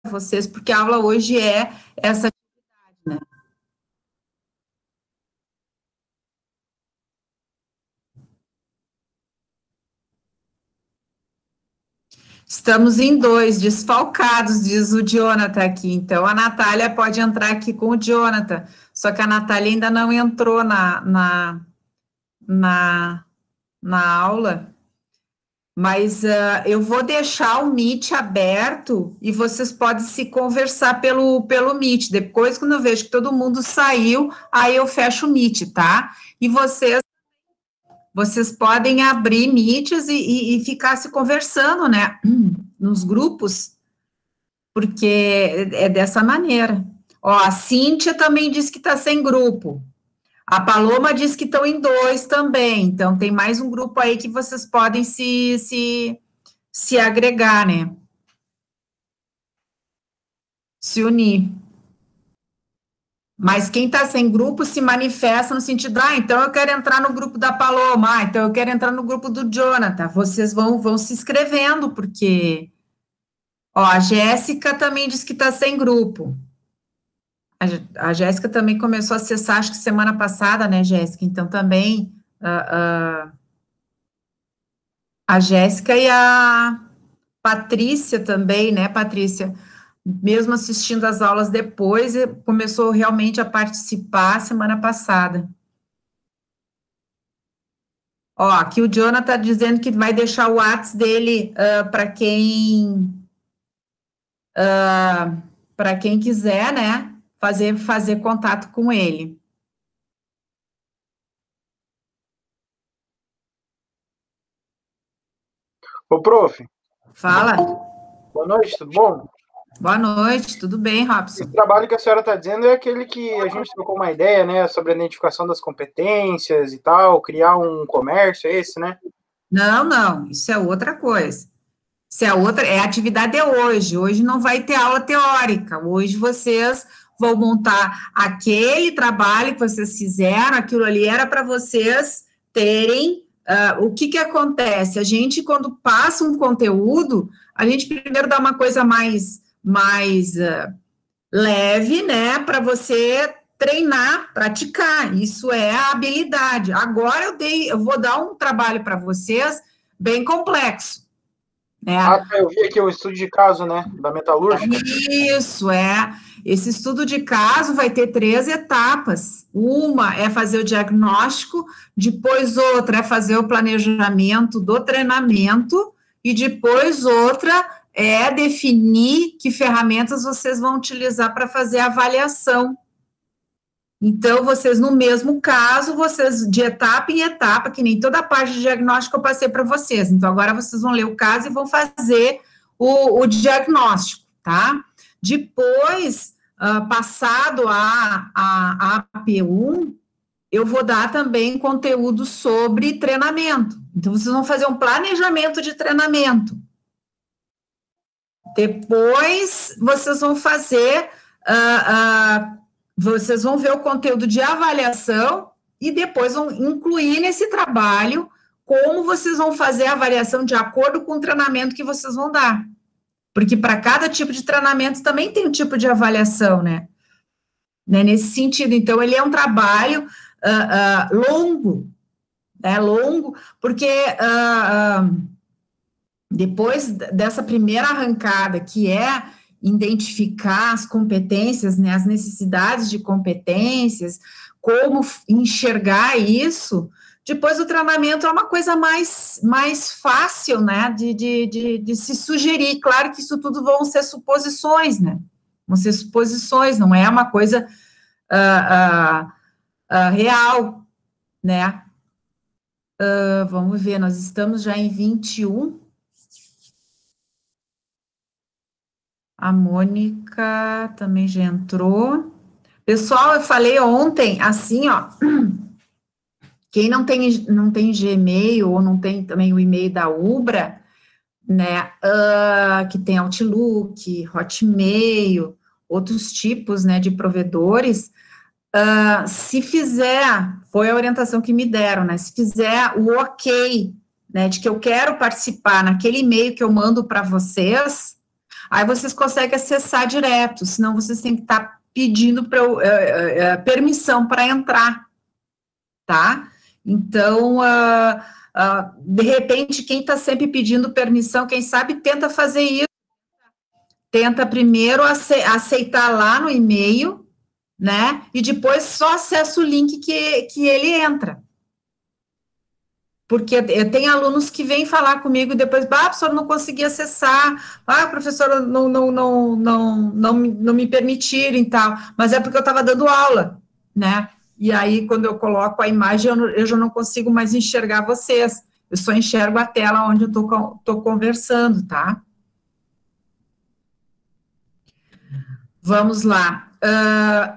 vocês, porque a aula hoje é essa atividade, né? Estamos em 2, desfalcados, diz o Jonathan aqui. Então, a Natália pode entrar aqui com o Jonathan. Só que a Natália ainda não entrou na, na aula. Mas eu vou deixar o Meet aberto e vocês podem se conversar pelo Meet. Depois, quando eu vejo que todo mundo saiu, aí eu fecho o Meet, tá? E vocês podem abrir Meets e ficar se conversando, né? Nos grupos, porque é dessa maneira. Ó, a Cíntia também disse que está sem grupo. A Paloma disse que estão em 2 também. Então, tem mais um grupo aí que vocês podem se agregar, né? Se unir. Mas quem está sem grupo se manifesta no sentido, então eu quero entrar no grupo da Paloma, então eu quero entrar no grupo do Jonathan. Vocês vão se inscrevendo, porque, ó, a Jéssica também disse que está sem grupo. A Jéssica também começou a acessar, acho que semana passada, né, Jéssica? Então também a Jéssica e a Patrícia também, né, Patrícia? Mesmo assistindo as aulas depois, começou realmente a participar semana passada. Ó, aqui o Jonathan está dizendo que vai deixar o WhatsApp dele para quem quiser, né, fazer contato com ele. Ô, prof. Fala. Boa noite, tudo bom? Boa noite, tudo bem, Robson? Esse trabalho que a senhora está dizendo é aquele que a gente trocou uma ideia, né, sobre a identificação das competências e tal, criar um comércio, é esse, né? Não, isso é outra coisa. Isso é outra, a atividade é hoje. Hoje não vai ter aula teórica. Hoje vocês vão montar aquele trabalho que vocês fizeram, aquilo ali era para vocês terem. O que acontece? A gente, quando passa um conteúdo, a gente primeiro dá uma coisa mais leve, né, para você treinar, praticar. Isso é a habilidade. Agora eu vou dar um trabalho para vocês bem complexo. Eu vi aqui o estudo de caso, né, da metalúrgica. Isso, esse estudo de caso vai ter 3 etapas. Uma é fazer o diagnóstico, depois outra é fazer o planejamento do treinamento, e depois outra é definir que ferramentas vocês vão utilizar para fazer a avaliação. Então, vocês, no mesmo caso, vocês, de etapa em etapa, que nem toda a parte de diagnóstico eu passei para vocês. Então, agora vocês vão ler o caso e vão fazer o diagnóstico, tá? Depois, passado a AP1, eu vou dar também conteúdo sobre treinamento. Então, vocês vão fazer um planejamento de treinamento. Depois, vocês vão fazer... vocês vão ver o conteúdo de avaliação e depois vão incluir nesse trabalho como vocês vão fazer a avaliação de acordo com o treinamento que vocês vão dar. Porque para cada tipo de treinamento também tem um tipo de avaliação, né? Nesse sentido, então, ele é um trabalho longo, né? Longo, porque depois dessa primeira arrancada, que é identificar as competências, né, as necessidades de competências, como enxergar isso, depois o treinamento é uma coisa mais fácil, né, de se sugerir. Claro que isso tudo vão ser suposições, né, vão ser suposições, não é uma coisa real, né. Vamos ver, nós estamos já em 21. A Mônica também já entrou. Pessoal, eu falei ontem, assim, ó, quem não tem Gmail ou não tem também o e-mail da Ubra, né, que tem Outlook, Hotmail, outros tipos, né, de provedores, se fizer, foi a orientação que me deram, né, se fizer o ok, né, de que eu quero participar naquele e-mail que eu mando para vocês, Aí vocês conseguem acessar direto, senão vocês têm que estar pedindo permissão para entrar, tá? Então, de repente, quem está sempre pedindo permissão, quem sabe, tenta fazer isso. Tenta primeiro aceitar lá no e-mail, né? E depois só acessa o link que ele entra. Porque tem alunos que vêm falar comigo e depois, professor, não consegui acessar, professor, não me permitiram e tal, mas é porque eu estava dando aula, né? E aí, quando eu coloco a imagem, eu já não consigo mais enxergar vocês, eu só enxergo a tela onde eu estou conversando, tá? Vamos lá.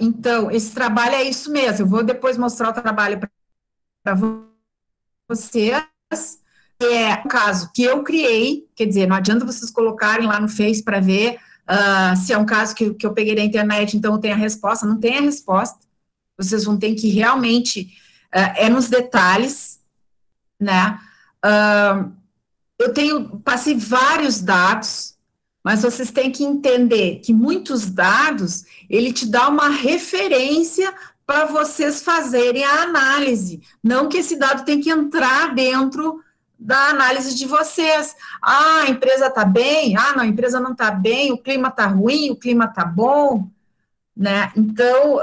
Então, esse trabalho é isso mesmo, eu vou depois mostrar o trabalho para vocês. É um caso que eu criei, quer dizer, não adianta vocês colocarem lá no Face para ver se é um caso que eu peguei da internet, então tem a resposta, não tem a resposta, vocês vão ter que realmente, nos detalhes, né, passei vários dados, mas vocês têm que entender que muitos dados, ele te dá uma referência para vocês fazerem a análise, não que esse dado tem que entrar dentro da análise de vocês. A empresa está bem? Não, a empresa não está bem, o clima está ruim, o clima está bom, né? Então,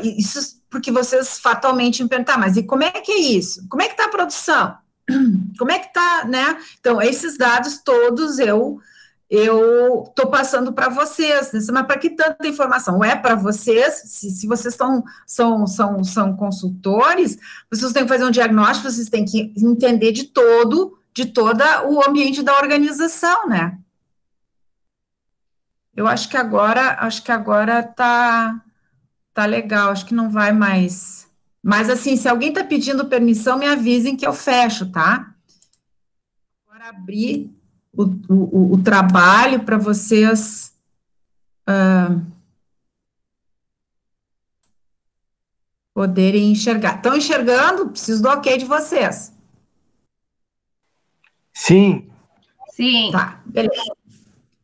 isso porque vocês fatalmente iam perguntar, mas e como é que é isso? Como é que está a produção? Como é que está, né? Então, esses dados todos eu estou passando para vocês, né? Mas para que tanta informação? É para vocês, se vocês são consultores, vocês têm que fazer um diagnóstico, vocês têm que entender de todo o ambiente da organização, né? Eu acho que agora tá legal, acho que não vai mais. Mas assim, se alguém está pedindo permissão, me avisem que eu fecho, tá? Agora abrir o trabalho para vocês poderem enxergar. Estão enxergando? Preciso do ok de vocês. Sim. Sim. Tá,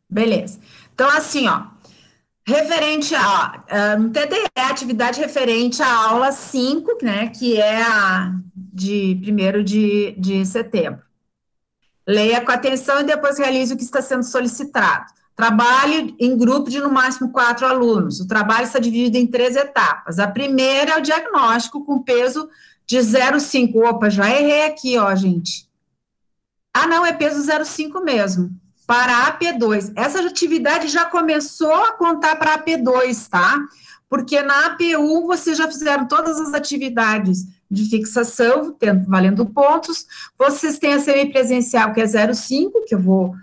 beleza. Então, assim, ó, referente no TDE, atividade referente à aula 5, né, que é a de 1º de setembro. Leia com atenção e depois realize o que está sendo solicitado. Trabalhe em grupo de no máximo 4 alunos. O trabalho está dividido em 3 etapas. A primeira é o diagnóstico com peso de 0,5. Opa, já errei aqui, ó, gente. Não, é peso 0,5 mesmo. Para a AP2. Essa atividade já começou a contar para a AP2, tá? Porque na AP1 vocês já fizeram todas as atividades de fixação, valendo pontos. Vocês têm a semipresencial, que é 0,5, que eu vou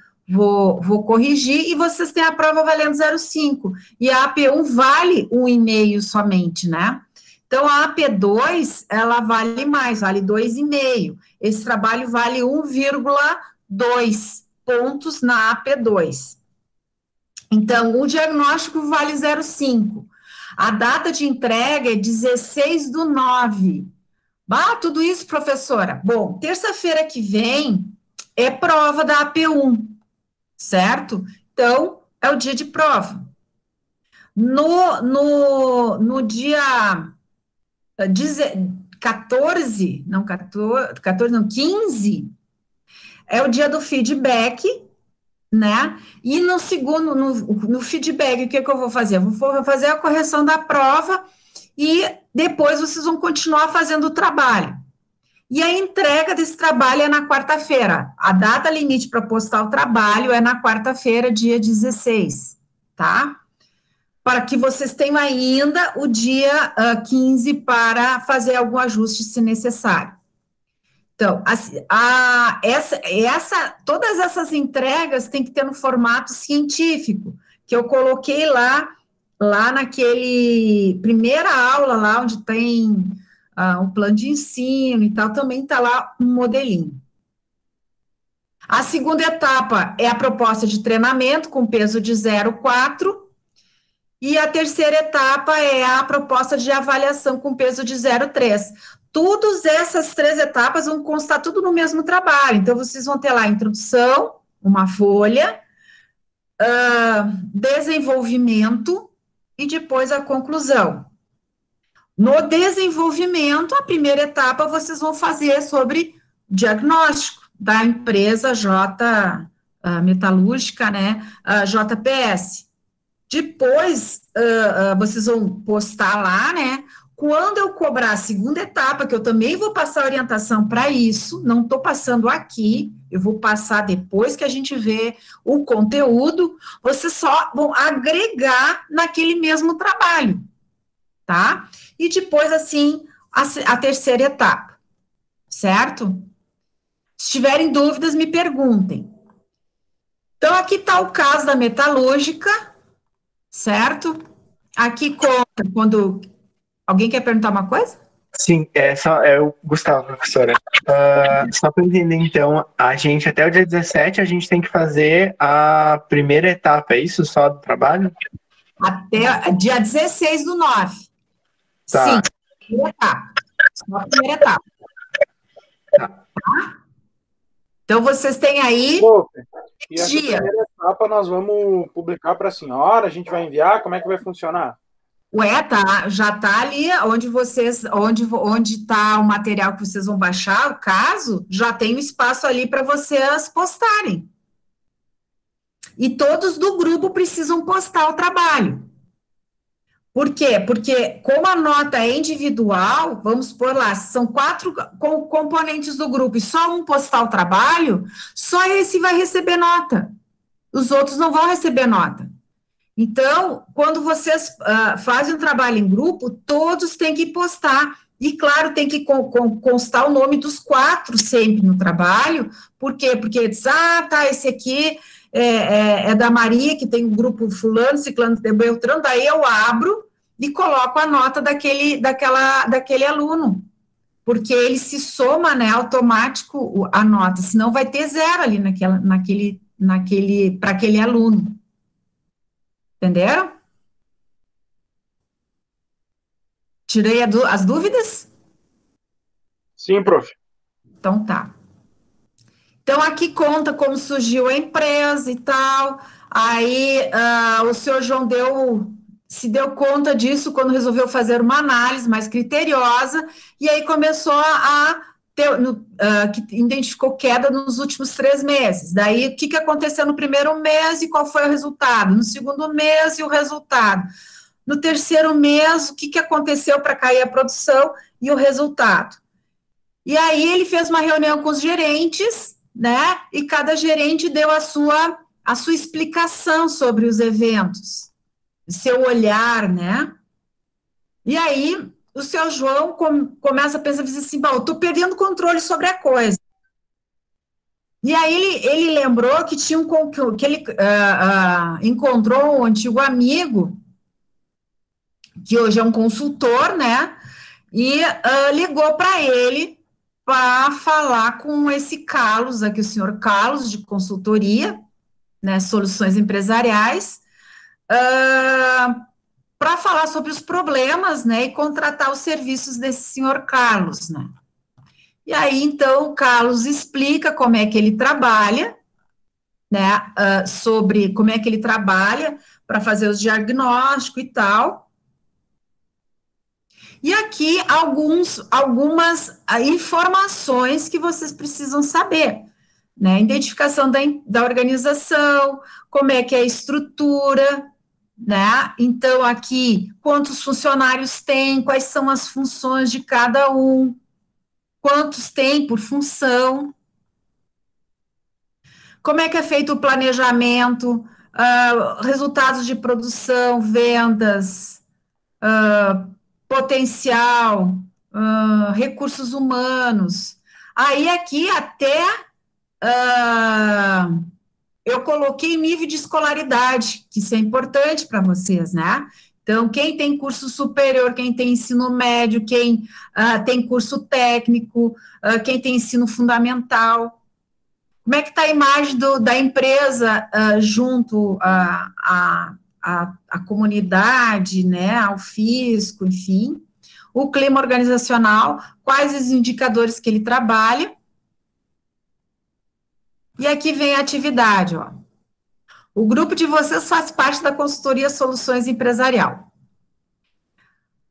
corrigir, e vocês têm a prova valendo 0,5. E a AP1 vale 1,5 somente, né? Então, a AP2, ela vale mais, vale 2,5. Esse trabalho vale 1,2 pontos na AP2. Então, o diagnóstico vale 0,5. A data de entrega é 16/9. Tudo isso, professora? Bom, terça-feira que vem é prova da AP1, certo? Então, é o dia de prova. No dia 15, é o dia do feedback, né? E no segundo, no feedback, o que eu vou fazer? Eu vou fazer a correção da prova e depois vocês vão continuar fazendo o trabalho. E a entrega desse trabalho é na quarta-feira. A data limite para postar o trabalho é na quarta-feira, dia 16, tá? Para que vocês tenham ainda o dia 15 para fazer algum ajuste, se necessário. Então, todas essas entregas têm que ter no formato científico, que eu coloquei lá naquele primeira aula, lá onde tem um plano de ensino e tal, também está lá um modelinho. A segunda etapa é a proposta de treinamento com peso de 0,4, e a terceira etapa é a proposta de avaliação com peso de 0,3. Todas essas 3 etapas vão constar tudo no mesmo trabalho. Então, vocês vão ter lá a introdução, uma folha, desenvolvimento e depois a conclusão. No desenvolvimento, a primeira etapa vocês vão fazer sobre diagnóstico da empresa metalúrgica, né, JPS. Depois, vocês vão postar lá, né, quando eu cobrar a segunda etapa, que eu também vou passar orientação para isso, não estou passando aqui, eu vou passar depois que a gente vê o conteúdo, vocês só vão agregar naquele mesmo trabalho, tá? E depois, assim, a terceira etapa, certo? Se tiverem dúvidas, me perguntem. Então, aqui está o caso da metalúrgica, certo? Aqui conta quando... Alguém quer perguntar uma coisa? Sim, é o Gustavo, professora. Só para entender, então, a gente, até o dia 17, a gente tem que fazer a primeira etapa, é isso só do trabalho? Até dia 16/9. Tá. Sim, primeira etapa. Só a primeira etapa. Tá. Então, vocês têm aí... E essa primeira etapa nós vamos publicar para a senhora, a gente vai enviar, como é que vai funcionar? Já tá ali onde está o material que vocês vão baixar, o caso, já tem um espaço ali para vocês postarem. E todos do grupo precisam postar o trabalho. Por quê? Porque como a nota é individual, vamos pôr lá, são 4 componentes do grupo e só um postar o trabalho, só esse vai receber nota. Os outros não vão receber nota. Então, quando vocês fazem um trabalho em grupo, todos têm que postar. E, claro, tem que constar o nome dos 4 sempre no trabalho. Por quê? Porque diz, esse aqui é da Maria, que tem um grupo fulano, ciclano, beltrano, daí eu abro e coloco a nota daquele aluno. Porque ele se soma, né, automático a nota, senão vai ter 0 ali para aquele aluno. Entenderam? Tirei as dúvidas? Sim, prof. Então, tá. Então, aqui conta como surgiu a empresa e tal. Aí, o senhor João se deu conta disso quando resolveu fazer uma análise mais criteriosa, e aí começou que identificou queda nos últimos 3 meses. Daí, o que aconteceu no primeiro mês e qual foi o resultado? No segundo mês e o resultado. No terceiro mês, o que aconteceu para cair a produção e o resultado. E aí, ele fez uma reunião com os gerentes, né? E cada gerente deu a sua explicação sobre os eventos, seu olhar, né? E aí, o seu João começa a pensar assim, eu estou perdendo controle sobre a coisa. E aí, ele lembrou que que ele encontrou um antigo amigo, que hoje é um consultor, né? E ligou para ele para falar com esse Carlos, aqui o senhor Carlos, de consultoria, né, soluções empresariais, para falar sobre os problemas, né, e contratar os serviços desse senhor Carlos, né. E aí, então, o Carlos explica como é que ele trabalha, né, sobre como é que ele trabalha para fazer os diagnósticos e tal. E aqui algumas informações que vocês precisam saber, né? Identificação da organização, como é que é a estrutura, né? Então, aqui, quantos funcionários tem, quais são as funções de cada um, quantos tem por função, como é que é feito o planejamento, resultados de produção, vendas, potencial, recursos humanos. Aí aqui até eu coloquei nível de escolaridade, que isso é importante para vocês, né? Então, quem tem curso superior, quem tem ensino médio, quem tem curso técnico, quem tem ensino fundamental. Como é que está a imagem da empresa junto à comunidade, né, ao fisco, enfim. O clima organizacional, quais os indicadores que ele trabalha. E aqui vem a atividade, ó. O grupo de vocês faz parte da consultoria Soluções Empresarial.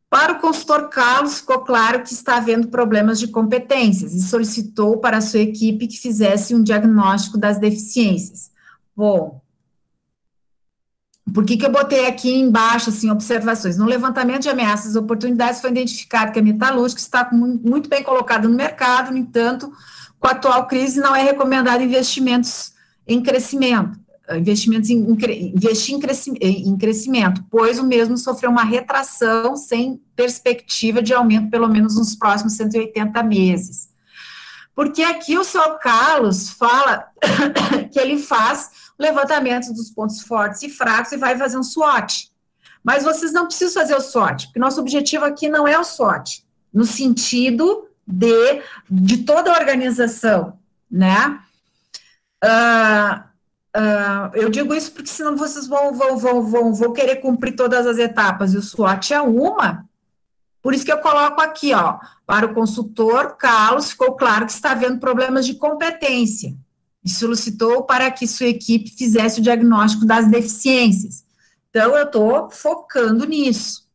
Para o consultor Carlos, ficou claro que está havendo problemas de competências e solicitou para a sua equipe que fizesse um diagnóstico das deficiências. Bom, por que eu botei aqui embaixo, assim, observações? No levantamento de ameaças e oportunidades foi identificado que a metalúrgica está muito bem colocada no mercado, no entanto, com a atual crise não é recomendado investimentos em crescimento, investir em crescimento, pois o mesmo sofreu uma retração sem perspectiva de aumento, pelo menos nos próximos 180 meses. Porque aqui o senhor Carlos fala que ele faz levantamento dos pontos fortes e fracos e vai fazer um SWOT. Mas vocês não precisam fazer o SWOT, porque nosso objetivo aqui não é o SWOT, no sentido de toda a organização, né? Eu digo isso porque senão vocês vão querer cumprir todas as etapas, e o SWOT é uma. Por isso que eu coloco aqui, ó, para o consultor Carlos, ficou claro que está havendo problemas de competência e solicitou para que sua equipe fizesse o diagnóstico das deficiências. Então, eu estou focando nisso,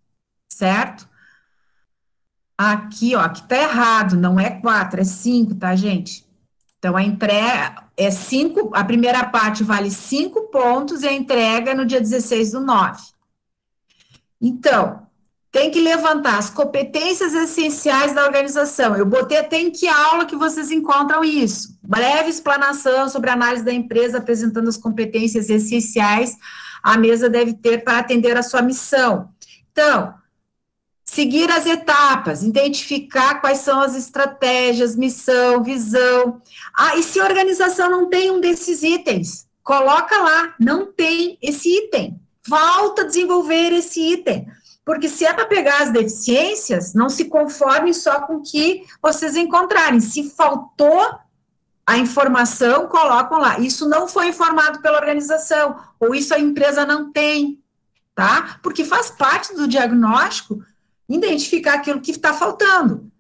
certo? Aqui, ó, aqui está errado, não é 4, é 5, tá, gente? Então, a entrega é 5, a primeira parte vale 5 pontos e a entrega é no dia 16/9. Então, tem que levantar as competências essenciais da organização. Eu botei até em que aula que vocês encontram isso. Breve explanação sobre a análise da empresa, apresentando as competências essenciais a mesa deve ter para atender a sua missão. Então, seguir as etapas, identificar quais são as estratégias, missão, visão. E se a organização não tem um desses itens? Coloca lá, não tem esse item. Volta a desenvolver esse item. Porque se é para pegar as deficiências, não se conformem só com o que vocês encontrarem. Se faltou a informação, colocam lá. Isso não foi informado pela organização, ou isso a empresa não tem, tá? Porque faz parte do diagnóstico identificar aquilo que está faltando.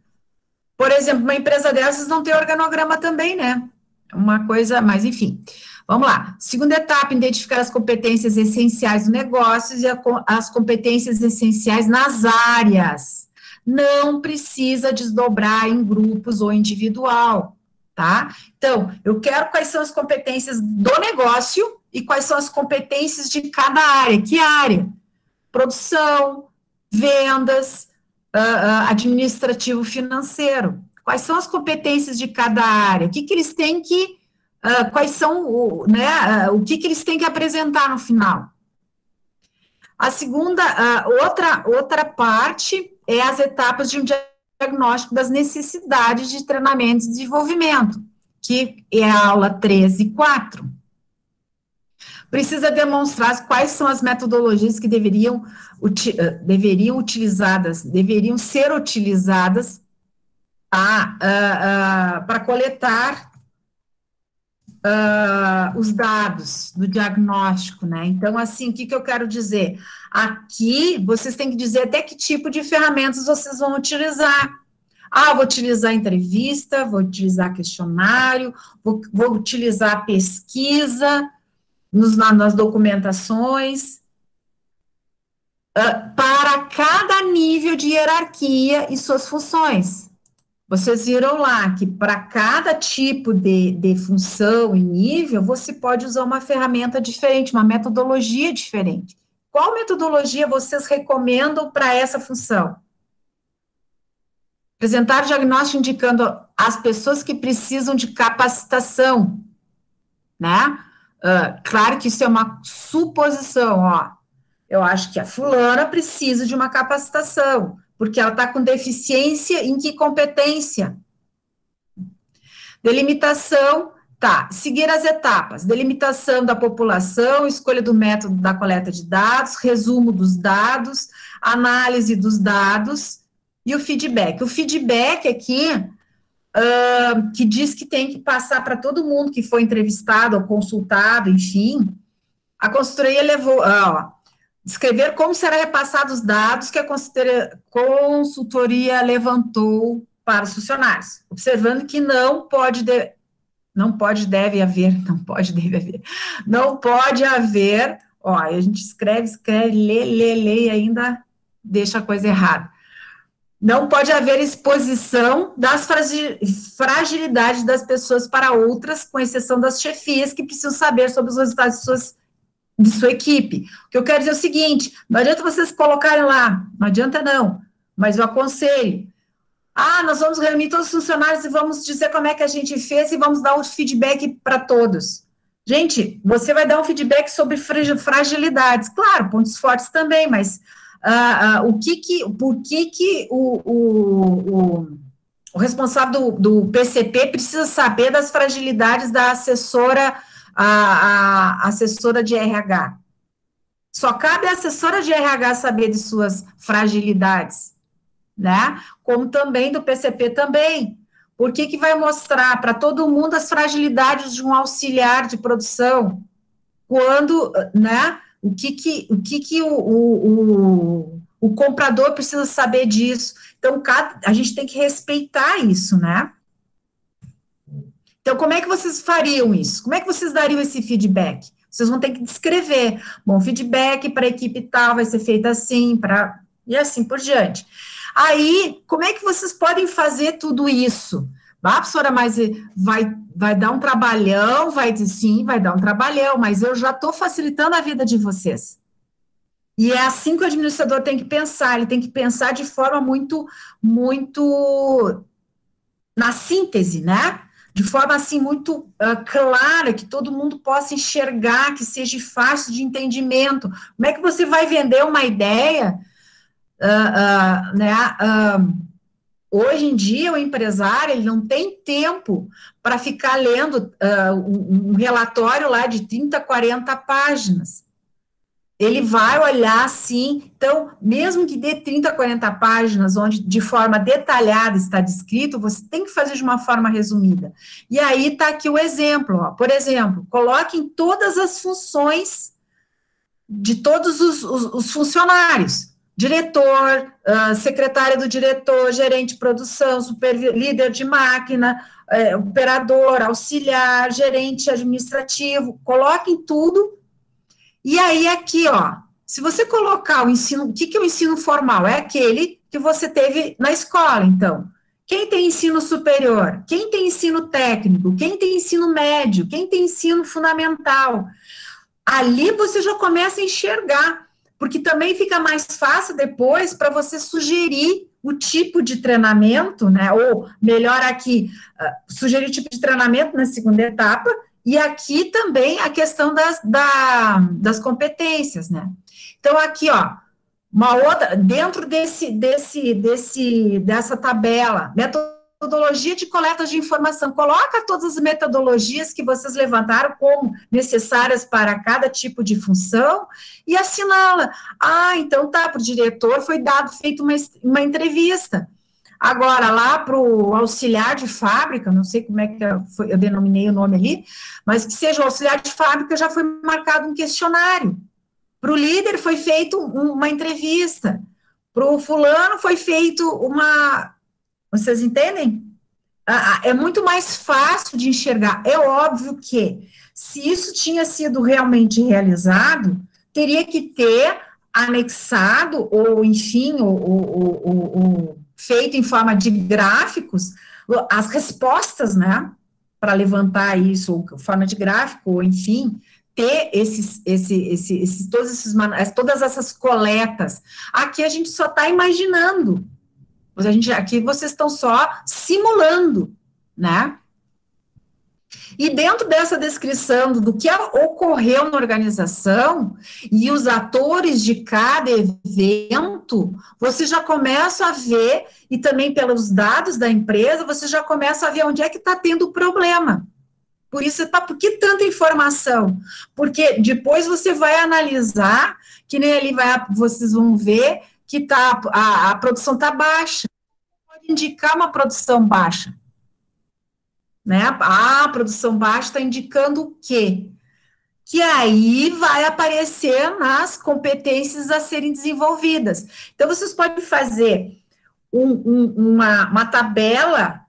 Por exemplo, uma empresa dessas não tem organograma também, né? Uma coisa, mas enfim. Vamos lá. Segunda etapa, identificar as competências essenciais do negócio e as competências essenciais nas áreas. Não precisa desdobrar em grupos ou individual, tá? Então, eu quero quais são as competências do negócio e quais são as competências de cada área. Que área? Produção, vendas, administrativo financeiro. Quais são as competências de cada área? O que eles têm que quais são, o que eles têm que apresentar no final. A segunda, outra parte é as etapas de um diagnóstico das necessidades de treinamento e desenvolvimento, que é a aula 13 e 4. Precisa demonstrar quais são as metodologias que deveriam ser utilizadas para coletar os dados do diagnóstico, né? Então, assim, o que eu quero dizer? Aqui, vocês têm que dizer até que tipo de ferramentas vocês vão utilizar. Vou utilizar entrevista, vou utilizar questionário, vou utilizar pesquisa nas documentações, para cada nível de hierarquia e suas funções. Vocês viram lá que para cada tipo de função e nível, você pode usar uma ferramenta diferente, uma metodologia diferente. Qual metodologia vocês recomendam para essa função? Apresentar diagnóstico indicando as pessoas que precisam de capacitação, né? Claro que isso é uma suposição, ó. Eu acho que a fulana precisa de uma capacitação, porque ela está com deficiência em que competência? Delimitação, seguir as etapas, delimitação da população, escolha do método da coleta de dados, resumo dos dados, análise dos dados e o feedback. O feedback aqui, que diz que tem que passar para todo mundo que foi entrevistado ou consultado, enfim, a consultoria levou, descrever como será repassado os dados que a consultoria levantou para os funcionários, observando que não pode Não pode, deve haver, não pode, deve haver. Não pode haver, ó, a gente escreve, lê, e ainda deixa a coisa errada. Não pode haver exposição das fragilidades das pessoas para outras, com exceção das chefias, que precisam saber sobre os resultados de sua equipe. O que eu quero dizer é o seguinte, não adianta vocês colocarem lá, não adianta não, mas eu aconselho, nós vamos reunir todos os funcionários e vamos dizer como é que a gente fez e vamos dar o feedback para todos. Gente, você vai dar um feedback sobre fragilidades, claro, pontos fortes também, mas por que o responsável do PCP precisa saber das fragilidades da assessora, a assessora de RH? Só cabe à assessora de RH saber de suas fragilidades, né? Como também do PCP também. Por que vai mostrar para todo mundo as fragilidades de um auxiliar de produção? Quando, né? O que o comprador precisa saber disso? Então, a gente tem que respeitar isso, né? Então, como é que vocês fariam isso? Como é que vocês dariam esse feedback? Vocês vão ter que descrever. Bom, feedback para a equipe tal vai ser feito assim, e assim por diante. Aí, como é que vocês podem fazer tudo isso? Professora, mas vai dar um trabalhão, vai dar um trabalhão, mas eu já estou facilitando a vida de vocês. E é assim que o administrador tem que pensar, ele tem que pensar de forma muito na síntese, né? De forma, assim, muito clara, que todo mundo possa enxergar, que seja fácil de entendimento. Como é que você vai vender uma ideia, hoje em dia, o empresário, ele não tem tempo para ficar lendo um relatório lá de 30, 40 páginas. Ele vai olhar assim, então, mesmo que dê 30, 40 páginas, onde de forma detalhada está descrito, você tem que fazer de uma forma resumida. E aí está aqui o exemplo, ó. Por exemplo, coloquem todas as funções de todos os funcionários, diretor, secretária do diretor, gerente de produção, líder de máquina, operador, auxiliar, gerente administrativo, coloquem tudo. E aí, aqui, ó, se você colocar o ensino, o que é o ensino formal? É aquele que você teve na escola, então. Quem tem ensino superior? Quem tem ensino técnico? Quem tem ensino médio? Quem tem ensino fundamental? Ali você já começa a enxergar, porque também fica mais fácil depois para você sugerir o tipo de treinamento, né? Ou melhor aqui, sugerir o tipo de treinamento na segunda etapa. E aqui também a questão das competências, né? Então, aqui, ó, uma outra, dentro dessa tabela, metodologia de coleta de informação, coloca todas as metodologias que vocês levantaram como necessárias para cada tipo de função e assinala. Então tá, para o diretor foi feita uma entrevista. Agora, lá para o auxiliar de fábrica, não sei como é que eu denominei o nome ali, mas que seja o auxiliar de fábrica, já foi marcado um questionário. Para o líder foi feito uma entrevista. Para o fulano foi feito uma... Vocês entendem? É muito mais fácil de enxergar. É óbvio que, se isso tinha sido realmente realizado, teria que ter anexado, ou enfim, feito em forma de gráficos, as respostas, né, para levantar isso, ou forma de gráfico, ou enfim, ter todas essas coletas. Aqui a gente só está imaginando, aqui vocês estão só simulando, né? E dentro dessa descrição do que ocorreu na organização e os atores de cada evento, você já começa a ver, e também pelos dados da empresa, você já começa a ver onde é que está tendo o problema. Por que tanta informação? Porque depois você vai analisar, que nem ali vocês vão ver que a produção está baixa. Pode indicar uma produção baixa. Né? A produção baixa está indicando o quê? Que aí vai aparecer nas competências a serem desenvolvidas. Então, vocês podem fazer uma tabela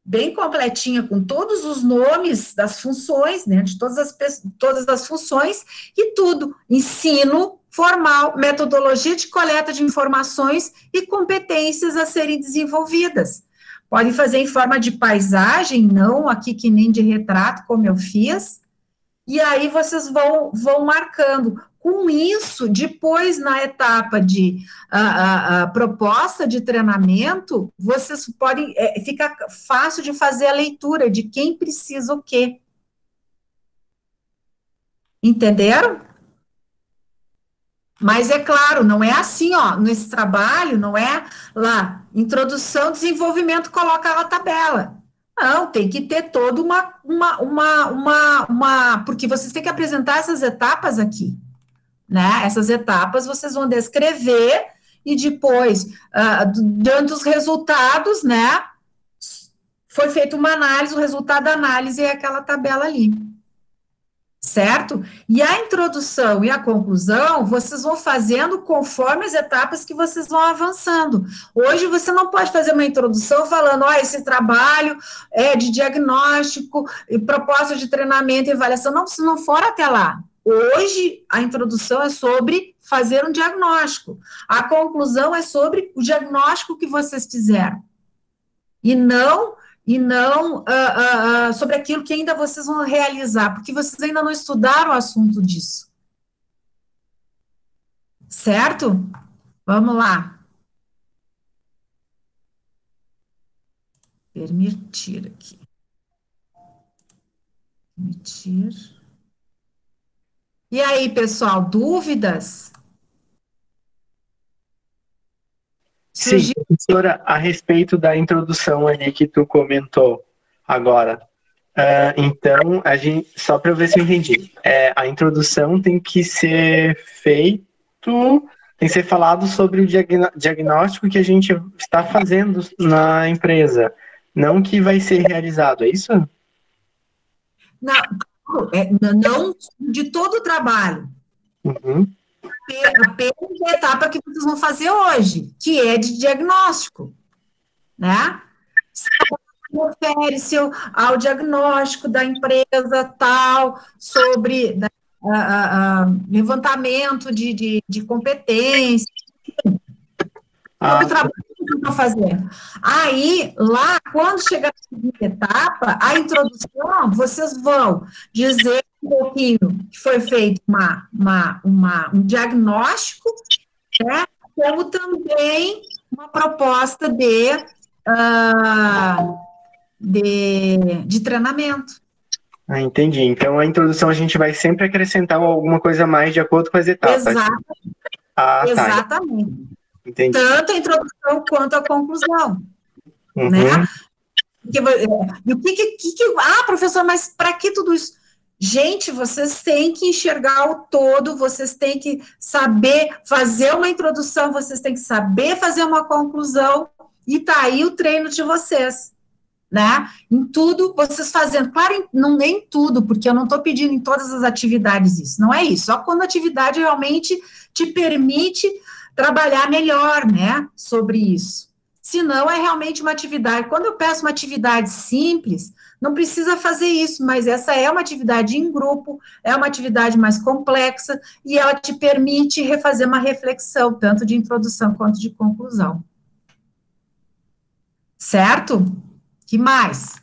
bem completinha, com todos os nomes das funções, né, de todas as funções, e tudo, ensino formal, metodologia de coleta de informações e competências a serem desenvolvidas. Podem fazer em forma de paisagem, não aqui que nem de retrato, como eu fiz, e aí vocês vão marcando. Com isso, depois, na etapa de a proposta de treinamento, vocês podem, fica fácil de fazer a leitura de quem precisa o quê. Entenderam? Mas é claro, não é assim, ó, nesse trabalho, não é lá, introdução, desenvolvimento, coloca lá a tabela. Não, tem que ter toda porque vocês têm que apresentar essas etapas aqui, né? Essas etapas vocês vão descrever e depois, dando os resultados, né? Foi feita uma análise, o resultado da análise é aquela tabela ali. Certo? E a introdução e a conclusão, vocês vão fazendo conforme as etapas que vocês vão avançando. Hoje você não pode fazer uma introdução falando, ó, esse trabalho é de diagnóstico, e proposta de treinamento e avaliação. Não, se não for até lá. Hoje, a introdução é sobre fazer um diagnóstico. A conclusão é sobre o diagnóstico que vocês fizeram. E não sobre aquilo que ainda vocês vão realizar, porque vocês ainda não estudaram o assunto disso. Certo? Vamos lá. Permitir aqui. Permitir. E aí, pessoal, dúvidas? Sim, professora, a respeito da introdução ali que tu comentou agora. Então, só para eu ver se eu entendi. A introdução tem que ser tem que ser falado sobre o diagnóstico que a gente está fazendo na empresa, não que vai ser realizado, é isso? Não, não de todo o trabalho. Uhum. Apenas a etapa que vocês vão fazer hoje, que é de diagnóstico, né? Refere-se ao diagnóstico da empresa tal, sobre levantamento de competências, sobre o trabalho que estão fazendo. Aí, lá, quando chegar na segunda etapa, a introdução, vocês vão dizer um pouquinho que foi feito um diagnóstico, né, como também uma proposta de treinamento. Entendi. Então, a introdução a gente vai sempre acrescentar alguma coisa a mais de acordo com as etapas. Exatamente. Tá. Entendi. Tanto a introdução quanto a conclusão. Uhum. Né? Professor, mas para que tudo isso? Gente, vocês têm que enxergar o todo, vocês têm que saber fazer uma introdução, vocês têm que saber fazer uma conclusão, e tá aí o treino de vocês, né? Em tudo, vocês fazendo, claro, não nem tudo, porque eu não estou pedindo em todas as atividades isso, não é isso, só quando a atividade realmente te permite trabalhar melhor, né, sobre isso. Se não, é realmente uma atividade. Quando eu peço uma atividade simples, não precisa fazer isso, mas essa é uma atividade em grupo, é uma atividade mais complexa, e ela te permite refazer uma reflexão, tanto de introdução quanto de conclusão. Certo? Que mais?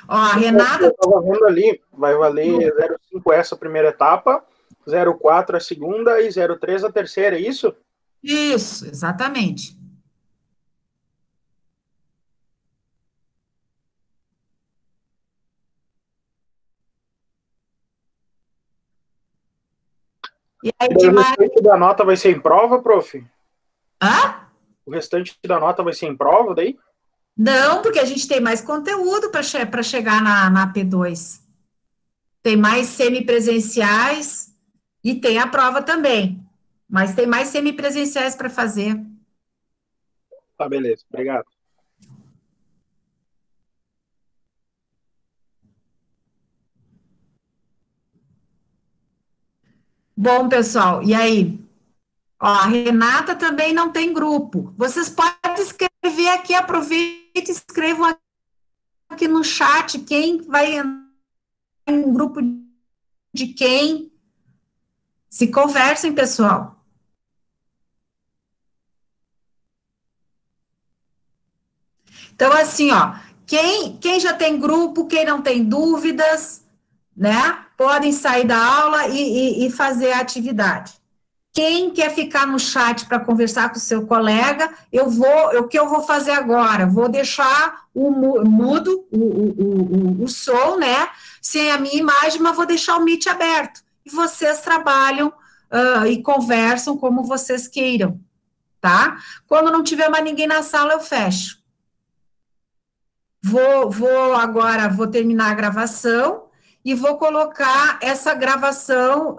Ó, a Renata... Eu estava vendo ali, vai valer 0,5 essa primeira etapa, 0,4 a segunda e 0,3 a terceira, é isso? Isso, exatamente. E aí, o restante da nota vai ser em prova, prof? Hã? O restante da nota vai ser em prova daí? Não, porque a gente tem mais conteúdo para chegar na P2. Tem mais semipresenciais e tem a prova também. Mas tem mais semipresenciais para fazer. Tá, beleza. Obrigado. Bom, pessoal, e aí? Ó, a Renata também não tem grupo. Vocês podem escrever aqui, aproveita e escrevam aqui no chat quem vai entrar em um grupo de quem. Se conversem, pessoal. Então, assim, ó, quem já tem grupo, quem não tem dúvidas, né, podem sair da aula e fazer a atividade. Quem quer ficar no chat para conversar com o seu colega, o que eu vou fazer agora? Vou deixar o mudo, o som, né, sem a minha imagem, mas vou deixar o Meet aberto. E vocês trabalham e conversam como vocês queiram, tá? Quando não tiver mais ninguém na sala, eu fecho. Vou terminar a gravação e vou colocar essa gravação